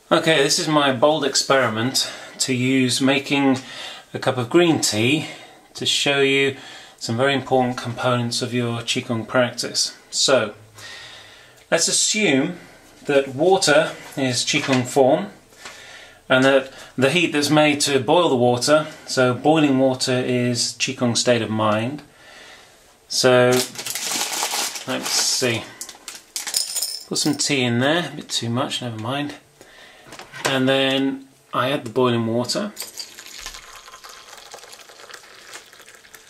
Okay, this is my bold experiment to use making a cup of green tea to show you some very important components of your Qigong practice. So, let's assume that water is Qigong form and that the heat that's made to boil the water, so boiling water is Qigong state of mind. So, let's see, put some tea in there, a bit too much, never mind. And then I add the boiling water,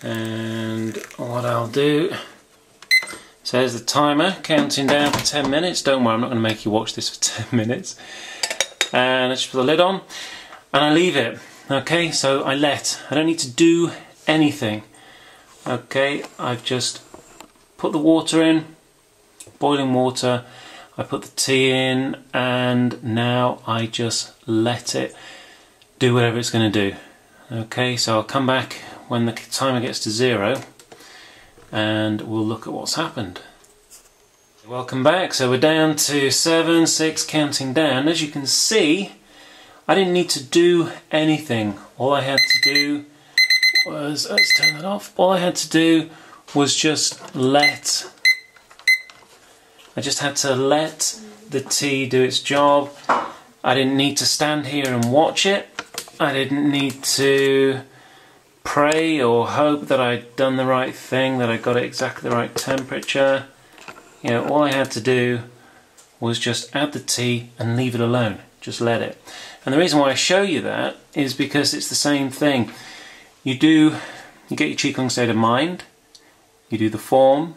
and what I'll do, so there's the timer counting down for 10 minutes. Don't worry, I'm not going to make you watch this for 10 minutes. And I just put the lid on and I leave it. Okay, so I don't need to do anything. Okay, I've just put the water in, boiling water, I put the tea in, and now I just let it do whatever it's going to do. Okay, so I'll come back when the timer gets to 0 and we'll look at what's happened. Welcome back. So we're down to 7, 6, counting down. As you can see, I didn't need to do anything. All I had to do was, let's turn that off. All I had to do was just I just had to let the tea do its job. I didn't need to stand here and watch it. I didn't need to pray or hope that I'd done the right thing, that I got it exactly the right temperature. You know, all I had to do was just add the tea and leave it alone. Just let it. And the reason why I show you that is because it's the same thing. You get your Qigong state of mind, you do the form,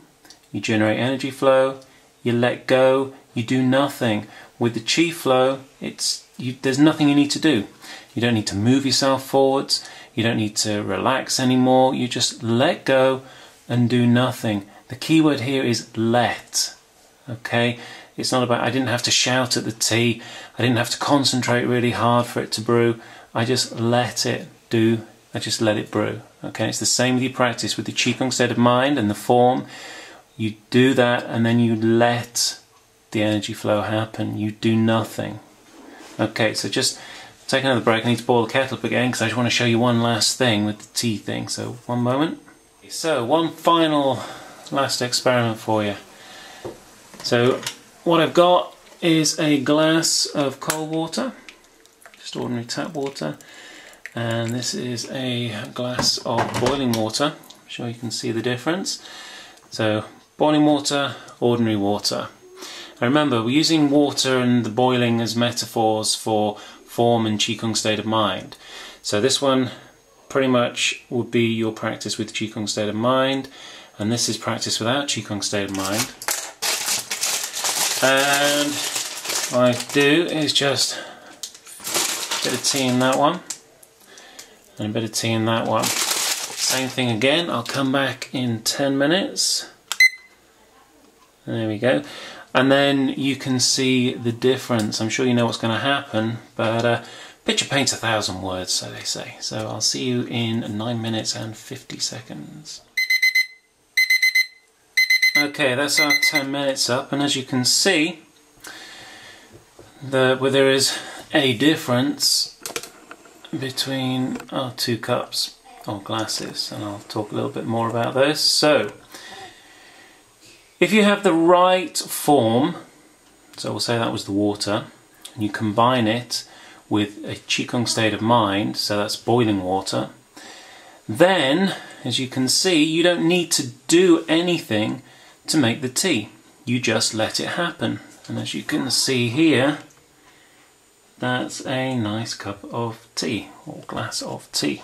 you generate energy flow, you let go, you do nothing. With the Qi flow, there's nothing you need to do. You don't need to move yourself forwards, you don't need to relax anymore, you just let go and do nothing. The key word here is let. Okay? It's not about, I didn't have to shout at the tea, I didn't have to concentrate really hard for it to brew, I just let it do, I just let it brew. Okay? It's the same with your practice, with the Qigong state of mind and the form. You do that and then you let the energy flow happen. You do nothing. Okay, so just take another break. I need to boil the kettle up again because I just want to show you one last thing with the tea thing. So one moment. So one final last experiment for you. So what I've got is a glass of cold water, just ordinary tap water, and this is a glass of boiling water. I'm sure you can see the difference. So boiling water, ordinary water. Now remember, we're using water and the boiling as metaphors for form and Qigong state of mind. So this one pretty much would be your practice with Qigong state of mind, and this is practice without Qigong state of mind. And what I do is just a bit of tea in that one, and a bit of tea in that one. Same thing again, I'll come back in 10 minutes. There we go. And then you can see the difference. I'm sure you know what's going to happen, but picture paints 1,000 words, so they say. So I'll see you in 9 minutes and 50 seconds. Okay, that's our 10 minutes up, and as you can see, there is a difference between our 2 cups or glasses, and I'll talk a little bit more about those. So, if you have the right form, so we'll say that was the water, and you combine it with a Qigong state of mind, so that's boiling water, then, as you can see, you don't need to do anything to make the tea. You just let it happen. And as you can see here, that's a nice cup of tea, or glass of tea.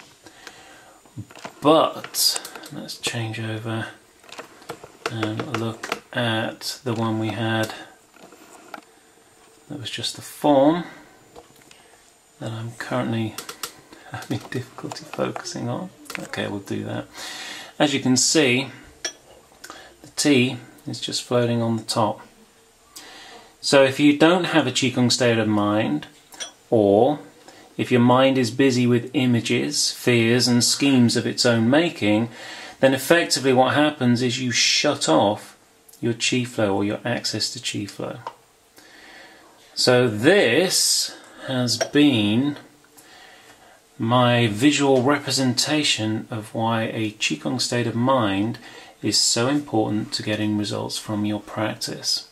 But, let's change over and look at the one we had that was just the form that I'm currently having difficulty focusing on. Okay, we'll do that. As you can see, the tea is just floating on the top. So if you don't have a Qigong state of mind, or if your mind is busy with images, fears and schemes of its own making, then effectively what happens is you shut off your Qi flow or your access to Qi flow. So this has been my visual representation of why a Qigong state of mind is so important to getting results from your practice.